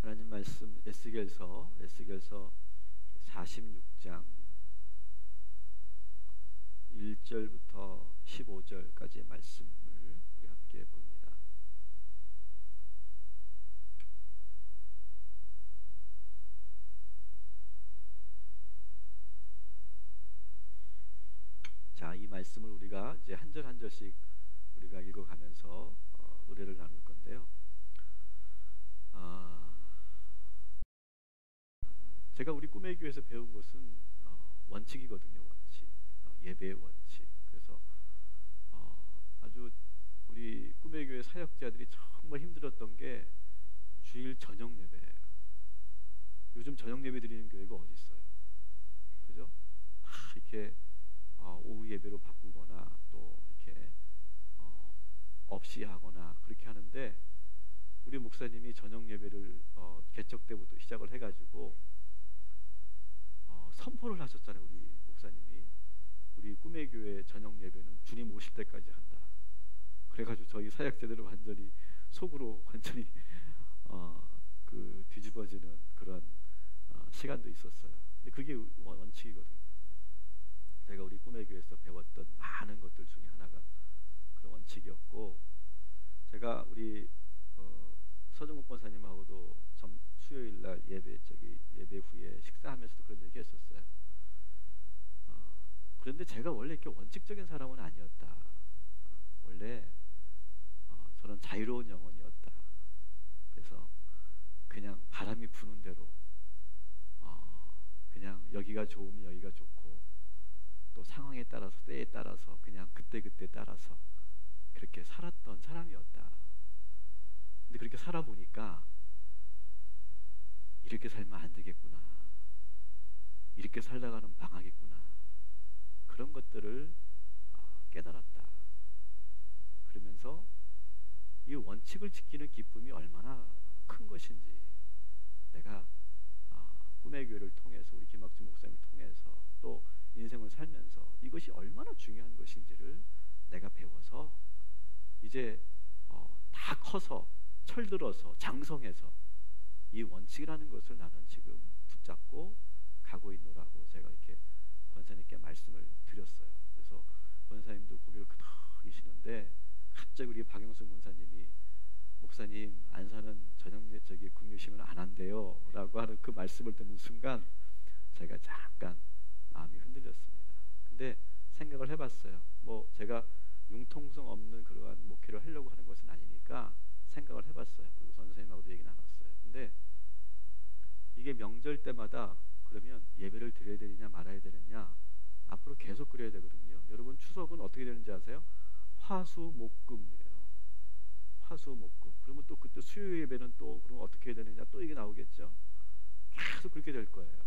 하나님 말씀 에스겔서 46장 1절부터 15절까지의 말씀을 우리 함께 봅니다. 자, 이 말씀을 우리가 이제 한 절 한 절씩 우리가 읽어가면서 노래를 나눌 건데요. 제가 우리 꿈의 교회에서 배운 것은 원칙이거든요. 원칙, 예배의 원칙. 그래서 아주 우리 꿈의 교회 사역자들이 정말 힘들었던 게 주일 저녁 예배예요. 요즘 저녁 예배 드리는 교회가 어디 있어요? 그죠? 다 이렇게 오후 예배로 바꾸거나 또 이렇게 없이 하거나 그렇게 하는데, 우리 목사님이 저녁 예배를 개척 때부터 시작을 해가지고 선포를 하셨잖아요. 우리 목사님이 우리 꿈의 교회 저녁 예배는 주님 오실 때까지 한다. 그래가지고 저희 사역자들은 완전히 속으로 완전히 그 뒤집어지는 그런 시간도 있었어요. 근데 그게 원칙이거든요. 제가 우리 꿈의 교회에서 배웠던 많은 것들 중에 하나가 그런 원칙이었고, 제가 우리 서정국 권사님하고도 수요일 날 예배 후에 식사하면서도 그런 얘기 했었어요. 그런데 제가 원래 이렇게 원칙적인 사람은 아니었다. 원래 저는 자유로운 영혼이었다. 그래서 그냥 바람이 부는 대로 그냥 여기가 좋으면 여기가 좋고, 또 상황에 따라서 때에 따라서 그냥 그때 따라서 그렇게 살았던 사람이었다. 근데 그렇게 살아보니까 이렇게 살면 안 되겠구나, 이렇게 살다가는 망하겠구나, 그런 것들을 깨달았다. 그러면서 이 원칙을 지키는 기쁨이 얼마나 큰 것인지, 내가 꿈의 교회를 통해서 우리 김학준 목사님을 통해서 또 인생을 살면서 이것이 얼마나 중요한 것인지를 내가 배워서 이제 다 커서 철들어서 장성해서 이 원칙이라는 것을 나는 지금 붙잡고 가고 있노라고 제가 이렇게 권사님께 말씀을 드렸어요. 그래서 권사님도 고개를 끄덕이시는데, 갑자기 우리 박영순 권사님이 목사님 안산은 저녁 금요시면 안 한대요 라고 하는 그 말씀을 듣는 순간 제가 잠깐 마음이 흔들렸습니다. 근데 생각을 해봤어요. 뭐 제가 융통성 없는 그러한 목회를 하려고 하는 것은 아니니까 생각을 해봤어요. 그리고 선생님하고도 얘기 나눴어요. 근데 이게 명절 때마다 그러면 예배를 드려야 되느냐 말아야 되느냐, 앞으로 계속 그래야 되거든요. 여러분 추석은 어떻게 되는지 아세요? 화수목금이에요. 화수목금. 그러면 또 그때 수요 예배는 또 그러면 어떻게 해야 되느냐, 또 이게 나오겠죠. 계속 그렇게 될 거예요.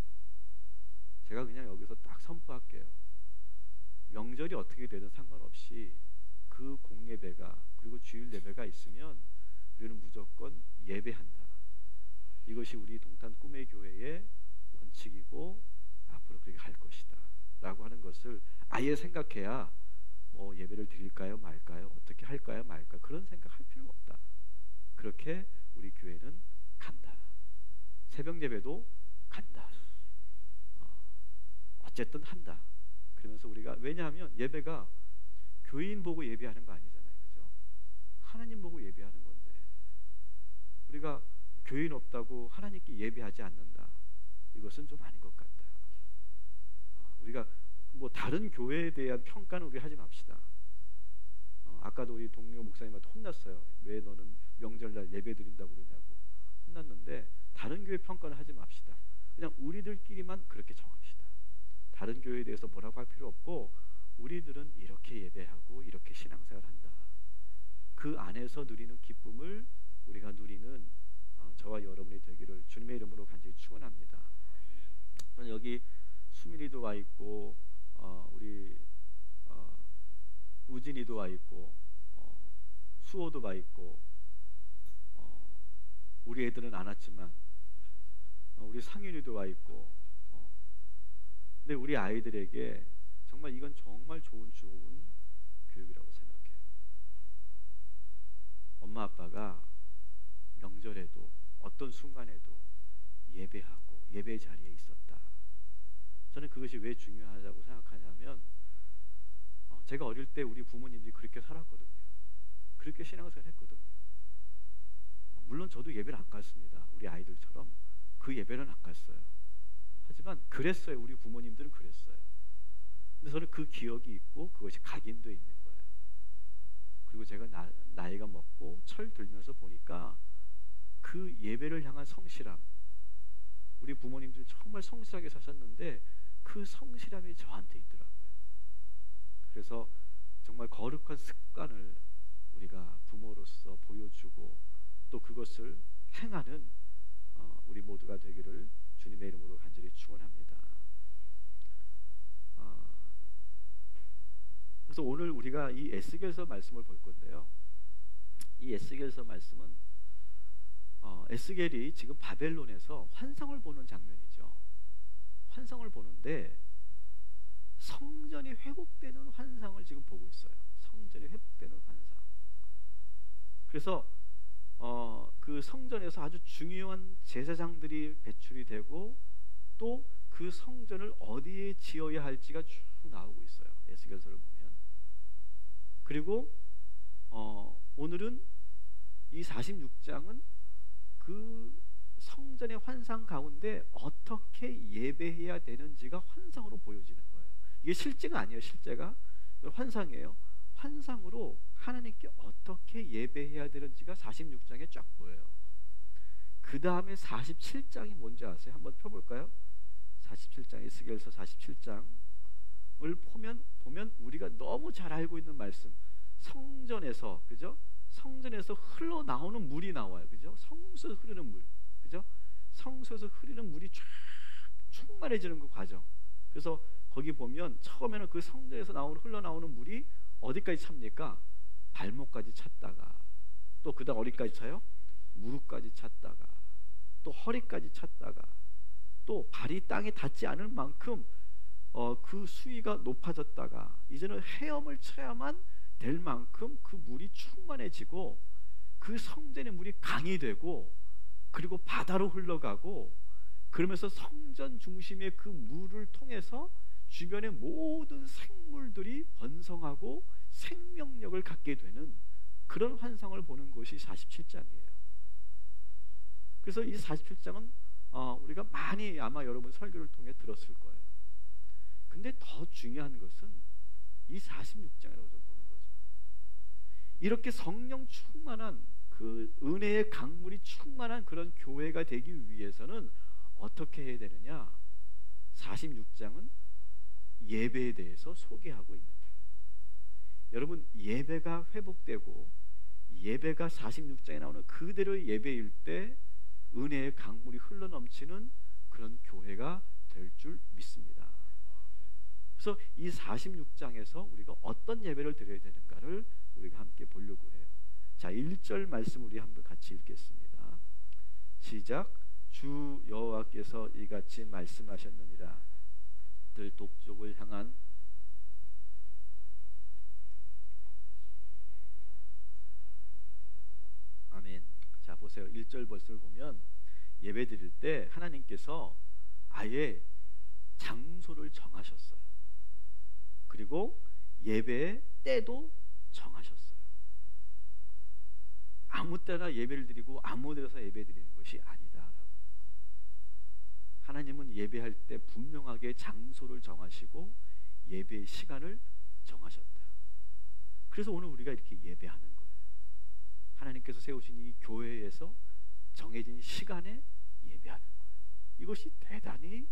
제가 그냥 여기서 딱 선포할게요. 명절이 어떻게 되든 상관없이 그 공예배가 그리고 주일 예배가 있으면 우리는 무조건 예배한다. 이것이 우리 동탄 꿈의 교회의 원칙이고 앞으로 그렇게 갈 것이다 라고 하는 것을 아예 생각해야 뭐 예배를 드릴까요 말까요, 어떻게 할까요 말까요, 그런 생각할 필요가 없다. 그렇게 우리 교회는 간다. 새벽 예배도 간다. 어쨌든 한다. 그러면서 우리가, 왜냐하면 예배가 교인 보고 예배하는 거 아니잖아요. 그죠? 하나님 보고 예배하는 건데, 우리가 교인 없다고 하나님께 예배하지 않는다, 이것은 좀 아닌 것 같다. 우리가 뭐 다른 교회에 대한 평가는 우리 하지 맙시다. 아까도 우리 동료 목사님한테 혼났어요. 왜 너는 명절날 예배 드린다고 그러냐고 혼났는데, 다른 교회 평가는 하지 맙시다. 그냥 우리들끼리만 그렇게 정합시다. 다른 교회에 대해서 뭐라고 할 필요 없고, 우리들은 이렇게 예배하고 이렇게 신앙생활을 한다. 그 안에서 누리는 기쁨을 우리가 누리는 저와 여러분이 되기를 주님의 이름으로 간절히 축원합니다. 저는 여기 수민이도 와 있고 우리 우진이도 와 있고 수호도 와 있고, 우리 애들은 안 왔지만 우리 상윤이도 와 있고, 근데 우리 아이들에게 정말 이건 정말 좋은 교육이라고 생각해요. 엄마 아빠가 명절에도 어떤 순간에도 예배하고 예배 자리에 있었다. 저는 그것이 왜 중요하다고 생각하냐면 제가 어릴 때 우리 부모님들이 그렇게 살았거든요. 그렇게 신앙생활 했거든요. 물론 저도 예배를 안 갔습니다. 우리 아이들처럼 그 예배는 안 갔어요. 하지만 그랬어요. 우리 부모님들은 그랬어요. 근데 저는 그 기억이 있고 그것이 각인되어 있는 거예요. 그리고 제가 나이가 먹고 철 들면서 보니까 그 예배를 향한 성실함, 우리 부모님들 정말 성실하게 사셨는데 그 성실함이 저한테 있더라고요. 그래서 정말 거룩한 습관을 우리가 부모로서 보여주고 또 그것을 행하는 우리 모두가 되기를 주님의 이름으로 간절히 축원합니다. 그래서 오늘 우리가 이 에스겔서 말씀을 볼 건데요. 이 에스겔서 말씀은 에스겔이 지금 바벨론에서 환상을 보는 장면이죠. 환상을 보는데 성전이 회복되는 환상을 지금 보고 있어요. 성전이 회복되는 환상. 그래서 그 성전에서 아주 중요한 제사장들이 배출이 되고 또 그 성전을 어디에 지어야 할지가 쭉 나오고 있어요. 에스겔서를 보면. 그리고 오늘은 이 46장은 그 성전의 환상 가운데 어떻게 예배해야 되는지가 환상으로 보여지는 거예요. 이게 실제가 아니에요. 실제가 환상이에요. 환상으로 하나님께 어떻게 예배해야 되는지가 46장에 쫙 보여요. 그 다음에 47장이 뭔지 아세요? 한번 펴볼까요? 47장, 에스겔서 47장을 보면 우리가 너무 잘 알고 있는 말씀, 성전에서, 그죠? 성전에서 흘러나오는 물이 나와요. 그죠? 성소에서 흐르는 물. 그죠? 성소에서 흐르는 물이 쫙 충만해지는 그 과정. 그래서 거기 보면 처음에는 그 성전에서 흘러나오는 물이 어디까지 찹니까? 발목까지 찼다가 또 그다음 어디까지 차요? 무릎까지 찼다가 또 허리까지 찼다가 또 발이 땅에 닿지 않을 만큼 그 수위가 높아졌다가 이제는 헤엄을 쳐야만 될 만큼 그 물이 충만해지고 그 성전의 물이 강이 되고 그리고 바다로 흘러가고 그러면서 성전 중심의 그 물을 통해서 주변의 모든 생물들이 번성하고 생명력을 갖게 되는 그런 환상을 보는 것이 47장이에요. 그래서 이 47장은 우리가 많이 아마 여러분 설교를 통해 들었을 거예요. 근데 더 중요한 것은 이 46장이라고 저는 보는 거죠. 이렇게 성령 충만한 그 은혜의 강물이 충만한 그런 교회가 되기 위해서는 어떻게 해야 되느냐? 46장은 예배에 대해서 소개하고 있는 거예요. 여러분, 예배가 회복되고 예배가 46장에 나오는 그대로의 예배일 때 은혜의 강물이 흘러넘치는 그런 교회가 될 줄 믿습니다. 그래서 이 46장에서 우리가 어떤 예배를 드려야 되는가를 우리가 함께 보려고 해요. 자, 1절 말씀 우리 한번 같이 읽겠습니다. 시작. 주 여호와께서 이같이 말씀하셨느니라. 들 동쪽을 향한 아멘. 자, 보세요. 1절 벌스를 보면 예배 드릴 때 하나님께서 아예 장소를 정하셨어요. 그리고 예배의 때도 정하셨어요. 아무 때나 예배를 드리고 아무 데서 예배 드리는 것이 아니다라고. 하나님은 예배할 때 분명하게 장소를 정하시고 예배의 시간을 정하셨다. 그래서 오늘 우리가 이렇게 예배하는 거예요. 하나님께서 세우신 이 교회에서 정해진 시간에 예배하는 거예요. 이것이 대단히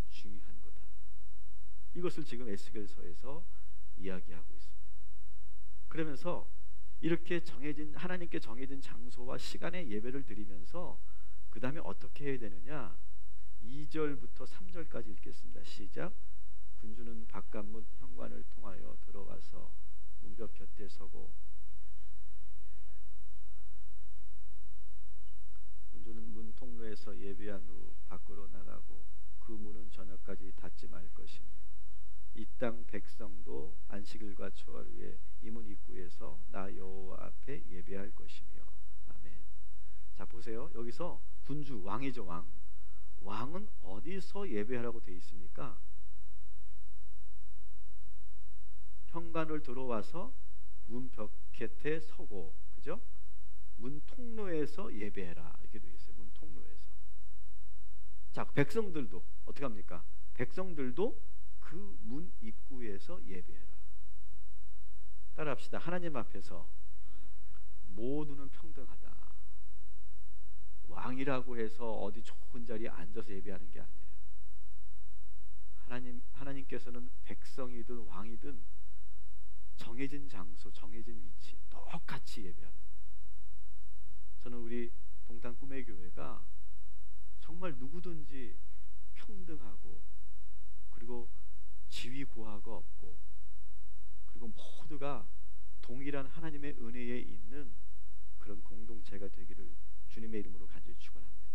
중요한 거다. 이것을 지금 에스겔서에서 이야기하고 있습니다. 그러면서 이렇게 하나님께 정해진 장소와 시간에 예배를 드리면서 그 다음에 어떻게 해야 되느냐? 2절부터 3절까지 읽겠습니다. 시작. 군주는 바깥문 현관을 통하여 들어가서 문벽 곁에 서고 군주는 문 통로에서 예배한 후 밖으로 나가고 그 문은 저녁까지 닫지 말 것이며 이 땅 백성도 안식일과 초월 후에 이 문 입구에서 나 여호와 앞에 예배할 것이며 아멘. 자, 보세요. 여기서 군주, 왕이죠, 왕. 왕은 어디서 예배하라고 돼 있습니까? 현관을 들어와서 문 벽곁에 서고, 그죠? 문 통로에서 예배해라 이렇게 되어 있어요. 문 통로에서. 자, 백성들도 어떻게 합니까? 백성들도 그 문 입구에서 예배해라. 따라합시다. 하나님 앞에서 모두는 평등하다. 왕이라고 해서 어디 좋은 자리에 앉아서 예배하는 게 아니에요. 하나님께서는 백성이든 왕이든 정해진 장소, 정해진 위치 똑같이 예배하는 거예요. 저는 우리 동탄 꿈의 교회가 정말 누구든지 평등하고, 그리고 지위 고하가 없고, 그리고 모두가 동일한 하나님의 은혜에 있는 그런 공동체가 되기를 주님의 이름으로 간절히 축원합니다.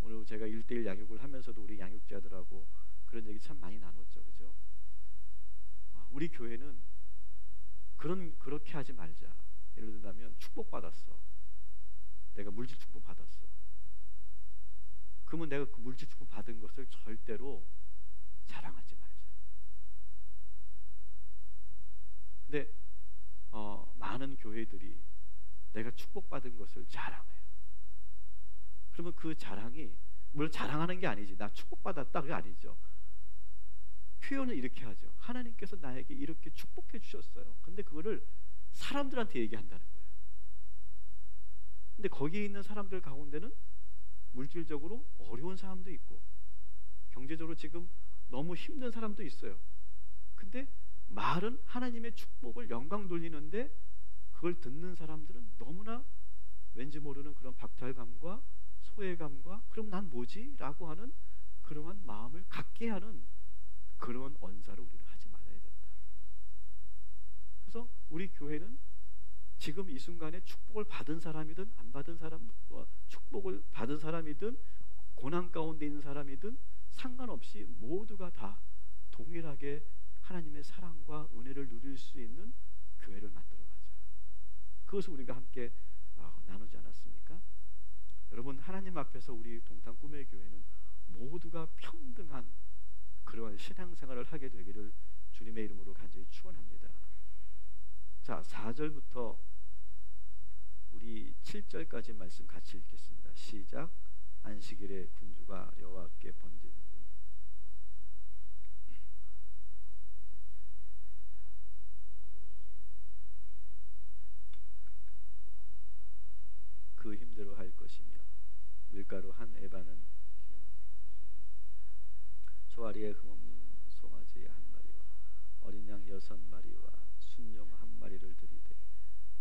오늘 제가 1:1 양육을 하면서도 우리 양육자들하고 그런 얘기 참 많이 나눴죠, 그죠? 우리 교회는 그렇게 하지 말자. 예를 들면 축복받았어. 내가 물질 축복 받았어. 그러면 내가 그 물질 축복 받은 것을 절대로 자랑하지 말자. 근데 많은 교회들이 내가 축복받은 것을 자랑해요. 그러면 그 자랑이, 물론 자랑하는 게 아니지, 나 축복받았다 그게 아니죠. 표현을 이렇게 하죠. 하나님께서 나에게 이렇게 축복해 주셨어요. 근데 그거를 사람들한테 얘기한다는 거예요. 근데 거기에 있는 사람들 가운데는 물질적으로 어려운 사람도 있고, 경제적으로 지금 너무 힘든 사람도 있어요. 근데 말은 하나님의 축복을 영광 돌리는데, 그걸 듣는 사람들은 너무나 왠지 모르는 그런 박탈감과 소외감과, 그럼 난 뭐지? 라고 하는 그러한 마음을 갖게 하는 그런 언사를 우리는 하지 말아야 된다. 그래서 우리 교회는 지금 이 순간에 축복을 받은 사람이든 안 받은 사람, 축복을 받은 사람이든 고난 가운데 있는 사람이든 상관없이 모두가 다 동일하게 하나님의 사랑과 은혜를 누릴 수 있는 교회를 만들어가자. 그것을 우리가 함께 나누지 않았습니까? 여러분, 하나님 앞에서 우리 동탄 꿈의 교회는 모두가 평등한 그러한 신앙생활을 하게 되기를 주님의 이름으로 간절히 축원합니다. 자, 4절부터 우리 7절까지 말씀 같이 읽겠습니다. 시작. 안식일에 군주가 여호와께 번제를 그 힘대로 할 것이며, 밀가루 한 에바는 소아리에 흠없는 송아지 한 마리와 어린 양 6마리와 순용 한 마리를 드리되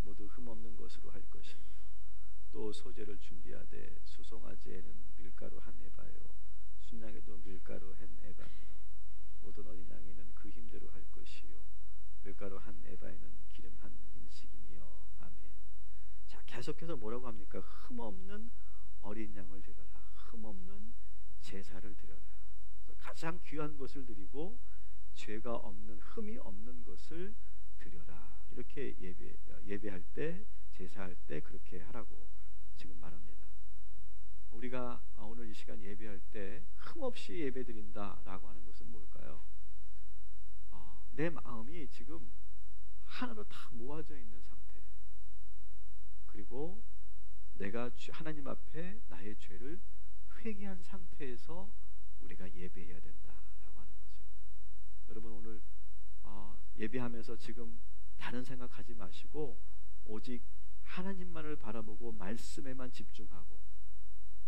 모두 흠없는 것으로 할 것이며, 또 소재를 준비하되 수송아지에는 밀가루 한 에바요 순양에도 밀가루 한 에바며 모든 어린 양에는 그 힘대로 할 것이요 밀가루 한 에바에는 기름 한 인식이니요. 아멘. 자, 계속해서 뭐라고 합니까? 흠없는 어린 양을 드려라. 흠없는 제사를 드려라. 가장 귀한 것을 드리고 죄가 없는, 흠이 없는 것을 드려라. 이렇게 예배할 때, 제사할 때 그렇게 하라고 지금 말합니다. 우리가 오늘 이 시간 예배할 때 흠없이 예배드린다라고 하는 것은 뭘까요? 내 마음이 지금 하나로 다 모아져 있는 상태, 그리고 내가 하나님 앞에 나의 죄를 회개한 상태에서 우리가 예배해야 된다라고 하는 거죠. 여러분, 오늘 예배하면서 지금 다른 생각하지 마시고 오직 하나님만을 바라보고 말씀에만 집중하고,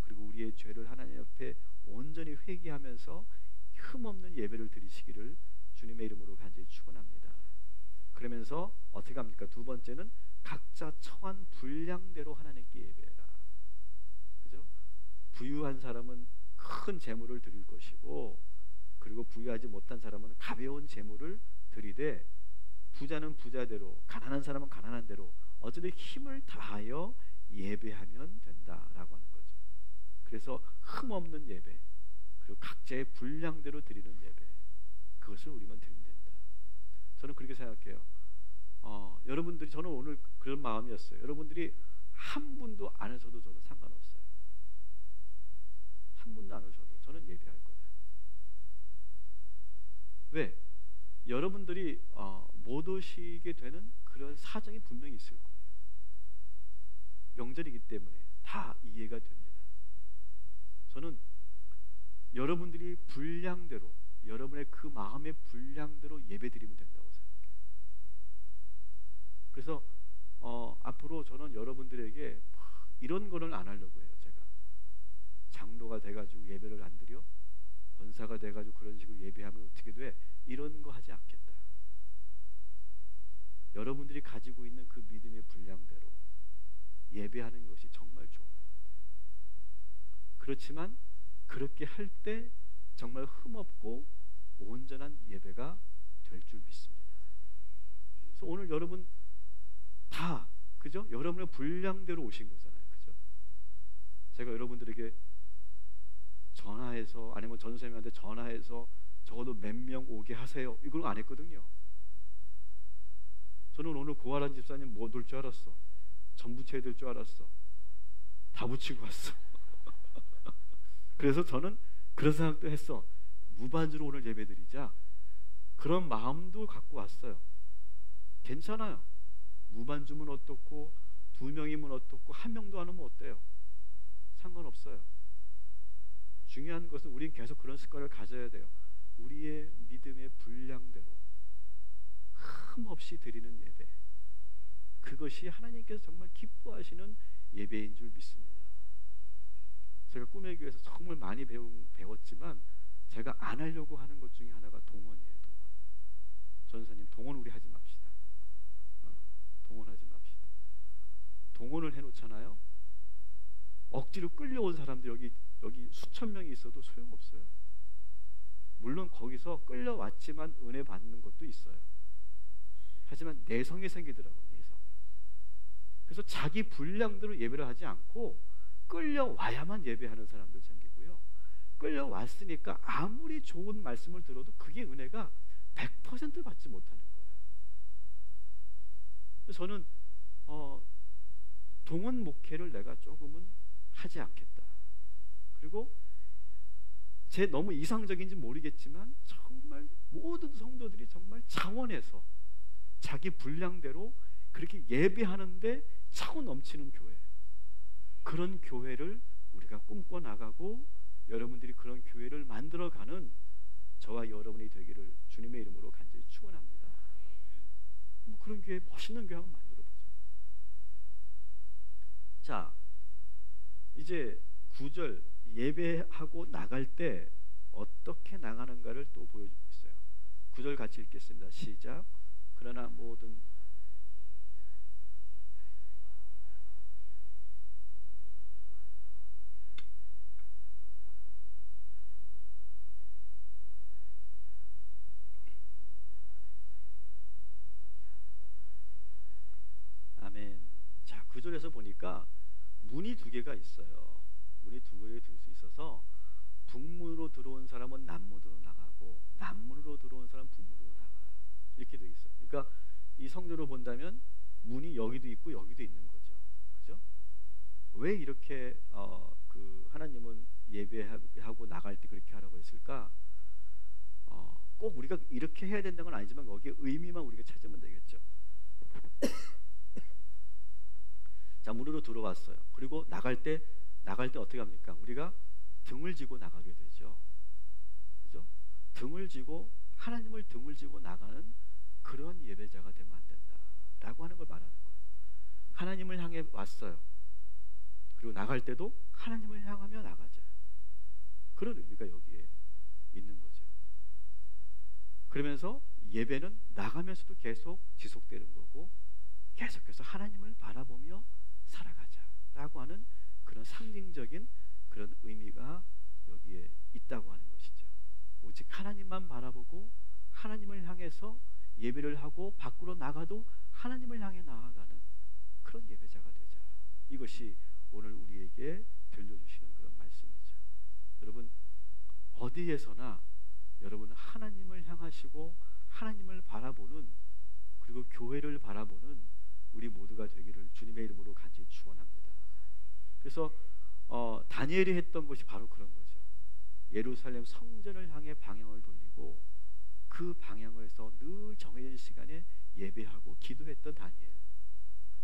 그리고 우리의 죄를 하나님 앞에 온전히 회개하면서 흠없는 예배를 드리시기를 주님의 이름으로 간절히 축원합니다. 그러면서 어떻게 합니까? 두 번째는 각자 처한 분량대로 하나님께 예배해라. 그죠? 부유한 사람은 큰 재물을 드릴 것이고, 그리고 부유하지 못한 사람은 가벼운 재물을 드리되, 부자는 부자대로, 가난한 사람은 가난한 대로 어쨌든 힘을 다하여 예배하면 된다라고 하는 거죠. 그래서 흠없는 예배, 그리고 각자의 분량대로 드리는 예배, 그것을 우리만 드리면 된다. 저는 그렇게 생각해요. 여러분들이, 저는 오늘 그런 마음이었어요. 여러분들이 한 분도 안 오셔도 저는 상관없어요. 한 분도 안 오셔도 저는 예배할 거다. 왜? 여러분들이 못 오시게 되는 그런 사정이 분명히 있을 거예요. 명절이기 때문에 다 이해가 됩니다. 저는 여러분들이 분량대로, 여러분의 그 마음의 분량대로 예배드리면 된다고 생각해요. 그래서 앞으로 저는 여러분들에게 이런 거는 안 하려고 해요. 제가 장로가 돼가지고 예배를 안 드려, 권사가 돼가지고 그런 식으로 예배하면 어떻게 돼? 이런 거 하지 않겠다. 여러분들이 가지고 있는 그 믿음의 분량대로 예배하는 것이 정말 좋은 것 같아요. 그렇지만 그렇게 할 때 정말 흠없고 온전한 예배가 될 줄 믿습니다. 그래서 오늘 여러분 다, 그죠? 여러분의 분량대로 오신 거잖아요. 그죠? 제가 여러분들에게 전화해서, 아니면 전선생님한테 전화해서 적어도 몇 명 오게 하세요, 이걸 안 했거든요. 저는 오늘 고아란 집사님 못 올 줄 알았어. 전부쳐야 될 줄 알았어. 다 붙이고 왔어. 그래서 저는 그런 생각도 했어. 무반주로 오늘 예배드리자, 그런 마음도 갖고 왔어요. 괜찮아요. 무반주면 어떻고, 2명이면 어떻고, 1명도 안 오면 어때요? 상관없어요. 중요한 것은 우린 계속 그런 습관을 가져야 돼요. 우리의 믿음의 분량대로 흠없이 드리는 예배, 그것이 하나님께서 정말 기뻐하시는 예배인 줄 믿습니다. 제가 꿈의 교회에서 정말 많이 배웠지만 제가 안 하려고 하는 것 중에 하나가 동원이에요. 동원. 전사님, 동원 우리 하지 맙시다. 동원하지 맙시다. 동원을 해놓잖아요. 억지로 끌려온 사람들 여기 수천 명이 있어도 소용없어요. 물론 거기서 끌려왔지만 은혜 받는 것도 있어요. 하지만 내성이 생기더라고요. 내성. 그래서 자기 분량대로 예배를 하지 않고 끌려와야만 예배하는 사람들 생기고요. 끌려왔으니까 아무리 좋은 말씀을 들어도 그게 은혜가 100% 받지 못하는 거예요. 그래서 저는 동원 목회를 내가 조금은 하지 않겠다. 그리고 제 너무 이상적인지 모르겠지만 정말 모든 성도들이 정말 차원에서 자기 분량대로 그렇게 예배하는데 차고 넘치는 교회, 그런 교회를 우리가 꿈꿔 나가고 여러분들이 그런 교회를 만들어가는 저와 여러분이 되기를 주님의 이름으로 간절히 축원합니다. 뭐 그런 교회, 멋있는 교회 한번 만들어 보죠. 자, 이제 9절 예배하고 나갈 때 어떻게 나가는가를 또 보여주겠어요. 9절 같이 읽겠습니다. 시작. 그러나 모든 아멘. 자, 9절에서 보니까 문이 2개가 있어요. 문이 2개 둘 수 있어서 북문으로 들어온 사람은 남문으로 나가고 남문으로 들어온 사람은 북문으로 나가라, 이렇게 돼 있어요. 그러니까 이 성전을 본다면 문이 여기도 있고 여기도 있는 거죠. 그죠? 왜 이렇게 그 하나님은 예배하고 나갈 때 그렇게 하라고 했을까? 꼭 우리가 이렇게 해야 된다는 건 아니지만 거기에 의미만 우리가 찾으면 되겠죠. 자, 문으로 들어왔어요. 그리고 나갈 때 어떻게 합니까? 우리가 등을 지고 나가게 되죠. 그죠? 등을 지고, 하나님을 등을 지고 나가는 그런 예배자가 되면 안 된다라고 하는 걸 말하는 거예요. 하나님을 향해 왔어요. 그리고 나갈 때도 하나님을 향하며 나가자. 그런 의미가 여기에 있는 거죠. 그러면서 예배는 나가면서도 계속 지속되는 거고, 계속해서 하나님을 바라보며 살아가자라고 하는 그런 상징적인 그런 의미가 여기에 있다고 하는 것이죠. 오직 하나님만 바라보고 하나님을 향해서 예배를 하고 밖으로 나가도 하나님을 향해 나아가는 그런 예배자가 되자. 이것이 오늘 우리에게 들려주시는 그런 말씀이죠. 여러분, 어디에서나 여러분은 하나님을 향하시고 하나님을 바라보는, 그리고 교회를 바라보는 우리 모두가 되기를 주님의 이름으로 간절히 축원합니다. 그래서 다니엘이 했던 것이 바로 그런 거죠. 예루살렘 성전을 향해 방향을 돌리고 그 방향에서 늘 정해진 시간에 예배하고 기도했던 다니엘.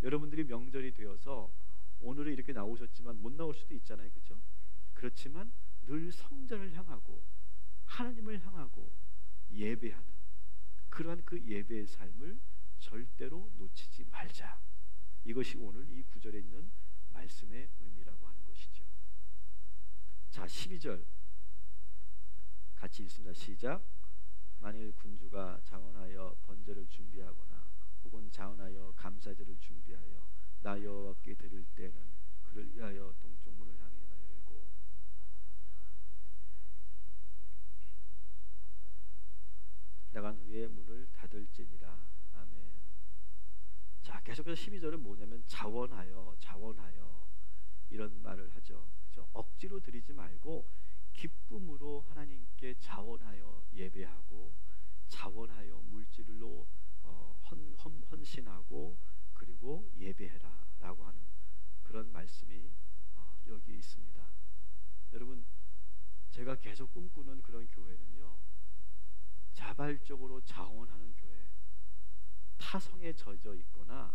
여러분들이 명절이 되어서 오늘은 이렇게 나오셨지만 못 나올 수도 있잖아요, 그렇죠? 그렇지만 늘 성전을 향하고 하나님을 향하고 예배하는 그러한 그 예배의 삶을 절대로 놓치지 말자. 이것이 오늘 이 구절에 있는 말씀의 의미라고 하는 것이죠. 자, 12절 같이 읽습니다. 시작. 만일 군주가 자원하여 번제를 준비하거나 혹은 자원하여 감사제를 준비하여 나 여호와께 드릴 때는 그를 위하여 동쪽 문을 향해 열고 나간 후에 문을 닫을지니라. 아멘. 자, 계속해서 12절은 뭐냐면 자원하여 이런 말을 하죠. 그렇죠? 억지로 드리지 말고 기쁨으로 하나님께 자원하여 예배하고 자원하여 물질로 헌신하고 그리고 예배해라 라고 하는 그런 말씀이 여기 있습니다. 여러분, 제가 계속 꿈꾸는 그런 교회는요, 자발적으로 자원하는 교회, 타성에 젖어 있거나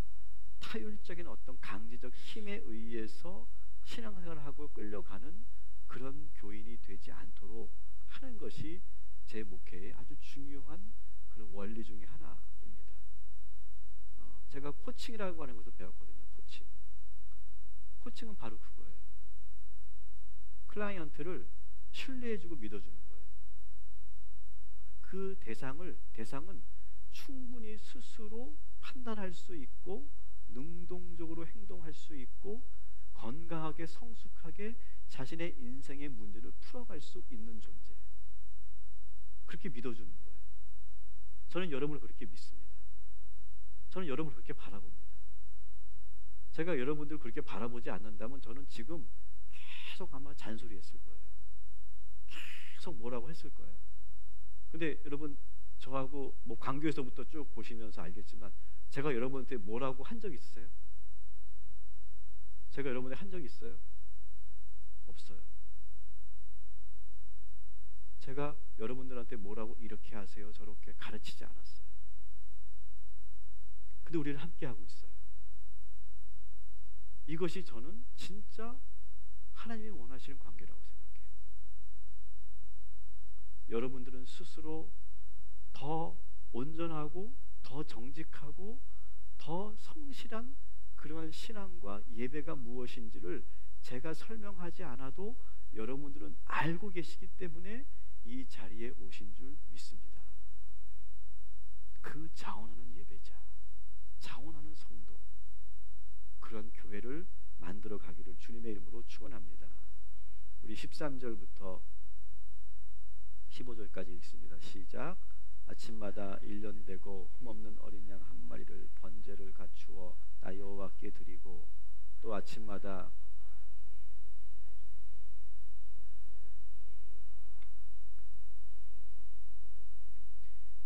타율적인 어떤 강제적 힘에 의해서 신앙생활을 하고 끌려가는 그런 교인이 되지 않도록 하는 것이 제 목회의 아주 중요한 그런 원리 중에 하나입니다. 제가 코칭이라고 하는 것을 배웠거든요. 코칭은 바로 그거예요. 클라이언트를 신뢰해주고 믿어주는 거예요. 그 대상은 충분히 스스로 판단할 수 있고 능동적으로 행동할 수 있고 건강하게 성숙하게 자신의 인생의 문제를 풀어갈 수 있는 존재. 그렇게 믿어주는 거예요. 저는 여러분을 그렇게 믿습니다. 저는 여러분을 그렇게 바라봅니다. 제가 여러분들 그렇게 바라보지 않는다면 저는 지금 계속 아마 잔소리했을 거예요. 계속 뭐라고 했을 거예요. 근데 여러분, 저하고 뭐 광교에서부터 쭉 보시면서 알겠지만 제가 여러분한테 뭐라고 한 적 있으세요? 제가 여러분한테 한 적 있어요? 없어요. 제가 여러분들한테 뭐라고 이렇게 하세요 저렇게 가르치지 않았어요. 근데 우리는 함께 하고 있어요. 이것이 저는 진짜 하나님이 원하시는 관계라고 생각해요. 여러분들은 스스로 더 온전하고 더 정직하고 더 성실한 그러한 신앙과 예배가 무엇인지를 제가 설명하지 않아도 여러분들은 알고 계시기 때문에 이 자리에 오신 줄 믿습니다. 그 자원하는 예배자, 자원하는 성도, 그런 교회를 만들어 가기를 주님의 이름으로 축원합니다. 우리 13절부터 15절까지 읽습니다. 시작. 아침마다 일년되고 흠없는 어린 양 한 마리를 번제를 갖추어 나 여호와께 드리고 또 아침마다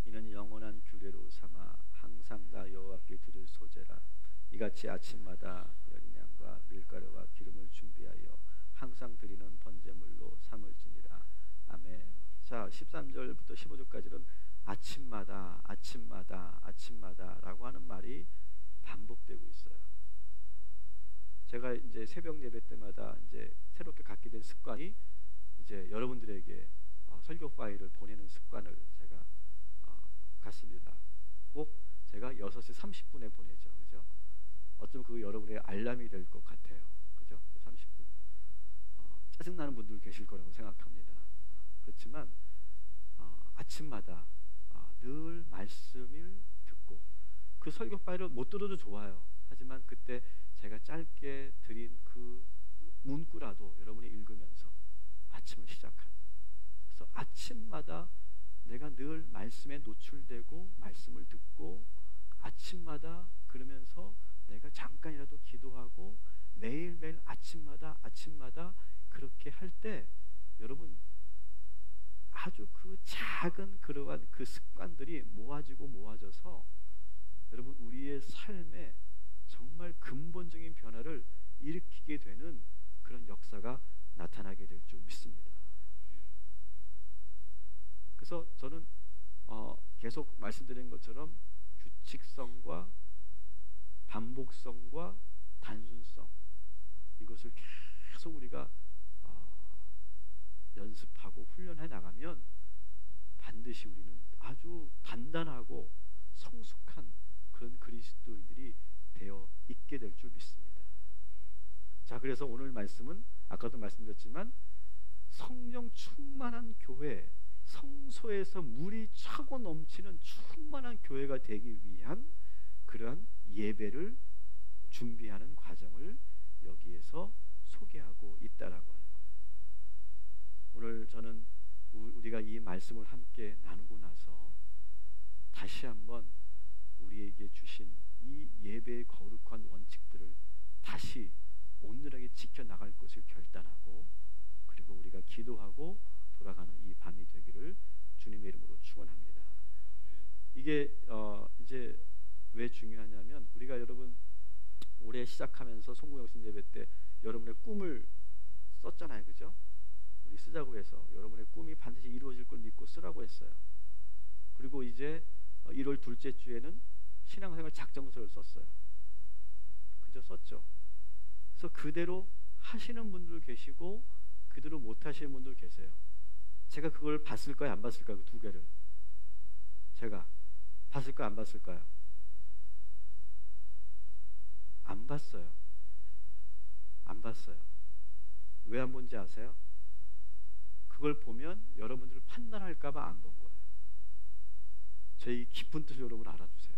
이는 영원한 규례로 삼아 항상 나 여호와께 드릴 소제라. 이같이 아침마다 어린 양과 밀가루와 기름을 준비하여 항상 드리는 번제물로 삼을지니라. 아멘. 자, 13절부터 15절까지는 아침마다 라고 하는 말이 반복되고 있어요. 제가 이제 새벽 예배 때마다 이제 새롭게 갖게 된 습관이 이제 여러분들에게 설교 파일을 보내는 습관을 제가 갖습니다. 꼭 제가 6시 30분에 보내죠. 그죠? 어쩌면 그 여러분의 알람이 될 것 같아요. 그죠? 30분. 짜증나는 분들 계실 거라고 생각합니다. 그렇지만 아침마다 늘 말씀을 듣고 그 설교 파일을 못 들어도 좋아요. 하지만 그때 제가 짧게 드린 그 문구라도 여러분이 읽으면서 아침을 시작하는. 그래서 아침마다 내가 늘 말씀에 노출되고 말씀을 듣고 아침마다 그러면서 내가 잠깐이라도 기도하고 매일매일 아침마다 그렇게 할 때 여러분 아주 그 작은 그러한 그 습관들이 모아져서 여러분 우리의 삶에 정말 근본적인 변화를 일으키게 되는 그런 역사가 나타나게 될 줄 믿습니다. 그래서 저는 계속 말씀드린 것처럼 규칙성과 반복성과 단순성, 이것을 계속 우리가 연습하고 훈련해 나가면 반드시 우리는 아주 단단하고 성숙한 그런 그리스도인들이 되어 있게 될 줄 믿습니다. 자, 그래서 오늘 말씀은 아까도 말씀드렸지만 성령 충만한 교회, 성소에서 물이 차고 넘치는 충만한 교회가 되기 위한 그러한 예배를 준비하는 과정을 여기에서 소개하고 있다라고 하는 거예요. 오늘 저는 우리가 이 말씀을 함께 나누고 나서 다시 한번 우리에게 주신 이 예배의 거룩한 원칙들을 다시 온전하게 지켜나갈 것을 결단하고, 그리고 우리가 기도하고 돌아가는 이 밤이 되기를 주님의 이름으로 축원합니다. 이게 이제 왜 중요하냐면, 우리가 여러분 올해 시작하면서 송구영신 예배 때 여러분의 꿈을 썼잖아요, 그죠? 우리 쓰자고 해서 여러분의 꿈이 반드시 이루어질 걸 믿고 쓰라고 했어요. 그리고 이제 1월 둘째 주에는 신앙생활 작정서를 썼어요. 그죠? 썼죠. 그래서 그대로 하시는 분들 계시고 그대로 못 하시는 분들 계세요. 제가 그걸 봤을까요, 안 봤을까요? 그 두 개를 제가 봤을까요, 안 봤을까요? 안 봤어요. 안 봤어요. 왜 안 본지 아세요? 그걸 보면 여러분들을 판단할까봐 안 본 거예요. 저희 깊은 뜻을 여러분 알아주세요.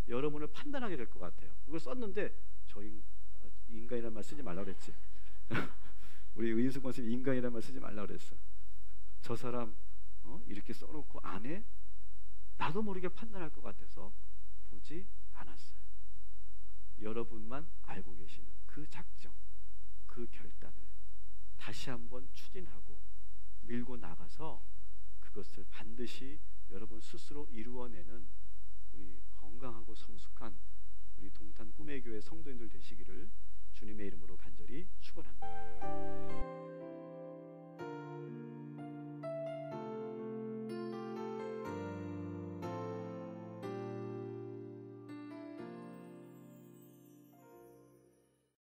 여러분을 판단하게 될 것 같아요. 그걸 썼는데 저 인간이란 말 쓰지 말라 그랬지. 우리 의인숙 권사님 인간이란 말 쓰지 말라 그랬어. 저 사람 이렇게 써놓고 안 해? 나도 모르게 판단할 것 같아서 보지 않았어요. 여러분만 알고 계시는 그 작정, 그 결단을 다시 한번 추진하고 밀고 나가서 그것을 반드시 여러분 스스로 이루어내는 우리 건강하고 성숙한 우리 동탄 꿈의 교회 성도인들 되시기를 주님의 이름으로 간절히 축원합니다.